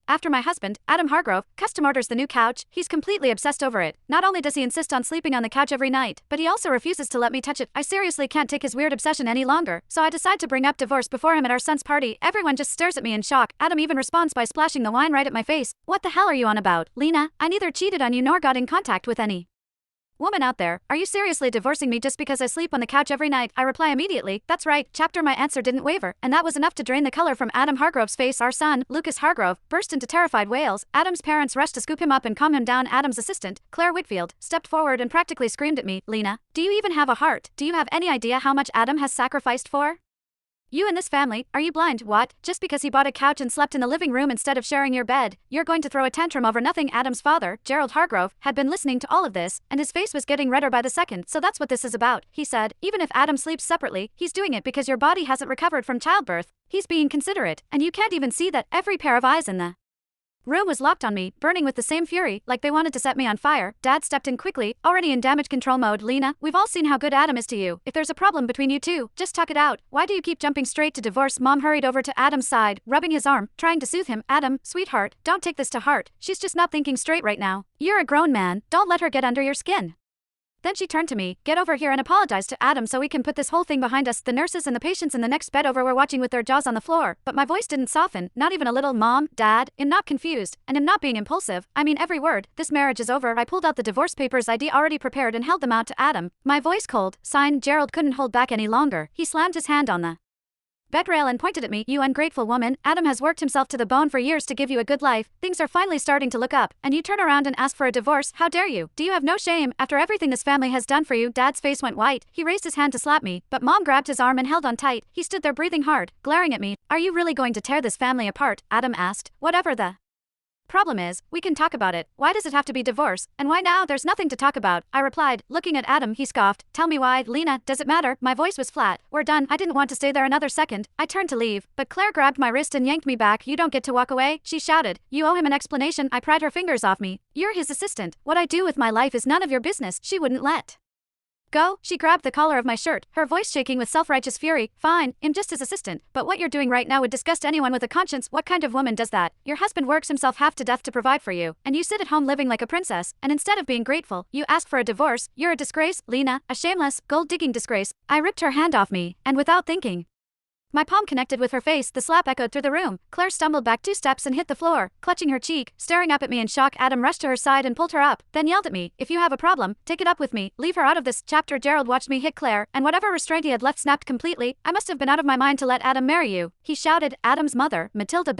After my husband, Adam Hargrove, custom orders the new couch, he's completely obsessed over it. Not only does he insist on sleeping on the couch every night, but he also refuses to let me touch it. I seriously can't take his weird obsession any longer, so I decide to bring up divorce before him at our son's party. Everyone just stares at me in shock. Adam even responds by splashing the wine right at my face. What the hell are you on about, Lena? I neither cheated on you nor got in contact with any woman out there. Are you seriously divorcing me just because I sleep on the couch every night? I reply immediately, that's right. Chapter. My answer didn't waver, and that was enough to drain the color from Adam Hargrove's face. Our son, Lucas Hargrove, burst into terrified wails. Adam's parents rushed to scoop him up and calm him down. Adam's assistant, Claire Whitfield, stepped forward and practically screamed at me, Lena, do you even have a heart? Do you have any idea how much Adam has sacrificed for you and this family? Are you blind? What? Just because he bought a couch and slept in the living room instead of sharing your bed, you're going to throw a tantrum over nothing? Adam's father, Gerald Hargrove, had been listening to all of this, and his face was getting redder by the second. So that's what this is about, he said. Even if Adam sleeps separately, he's doing it because your body hasn't recovered from childbirth. He's being considerate, and you can't even see that. Every pair of eyes in the room was locked on me, burning with the same fury, like they wanted to set me on fire. Dad stepped in quickly, already in damage control mode. Lena, we've all seen how good Adam is to you. If there's a problem between you two, just talk it out. Why do you keep jumping straight to divorce? Mom hurried over to Adam's side, rubbing his arm, trying to soothe him. Adam, sweetheart, don't take this to heart. She's just not thinking straight right now. You're a grown man, don't let her get under your skin. Then she turned to me, get over here and apologize to Adam so we can put this whole thing behind us. The nurses and the patients in the next bed over were watching with their jaws on the floor, but my voice didn't soften, not even a little. Mom, Dad, I'm not confused, and I'm not being impulsive. I mean every word. This marriage is over. I pulled out the divorce papers I'd already prepared and held them out to Adam. My voice cold. Signed, Gerald couldn't hold back any longer. He slammed his hand on the bedrail and pointed at me. You ungrateful woman. Adam has worked himself to the bone for years to give you a good life. Things are finally starting to look up, and you turn around and ask for a divorce? How dare you? Do you have no shame after everything this family has done for you? Dad's face went white. He raised his hand to slap me, but Mom grabbed his arm and held on tight. He stood there breathing hard, glaring at me. Are you really going to tear this family apart? Adam asked. Whatever the problem is, we can talk about it. Why does it have to be divorce? And why now? There's nothing to talk about, I replied. Looking at Adam, he scoffed. Tell me why. Lena, does it matter? My voice was flat. We're done. I didn't want to stay there another second. I turned to leave, but Claire grabbed my wrist and yanked me back. You don't get to walk away, she shouted. You owe him an explanation. I pried her fingers off me. You're his assistant. What I do with my life is none of your business. She wouldn't let go. She grabbed the collar of my shirt, her voice shaking with self-righteous fury. Fine, I'm just his assistant, but what you're doing right now would disgust anyone with a conscience. What kind of woman does that? Your husband works himself half to death to provide for you, and you sit at home living like a princess, and instead of being grateful, you ask for a divorce. You're a disgrace, Lena, a shameless, gold-digging disgrace. I ripped her hand off me, and without thinking, my palm connected with her face. The slap echoed through the room. Claire stumbled back 2 steps and hit the floor, clutching her cheek, staring up at me in shock. Adam rushed to her side and pulled her up, then yelled at me, if you have a problem, take it up with me. Leave her out of this. Chapter. Gerald watched me hit Claire, and whatever restraint he had left snapped completely. I must have been out of my mind to let Adam marry you, he shouted. Adam's mother, Matilda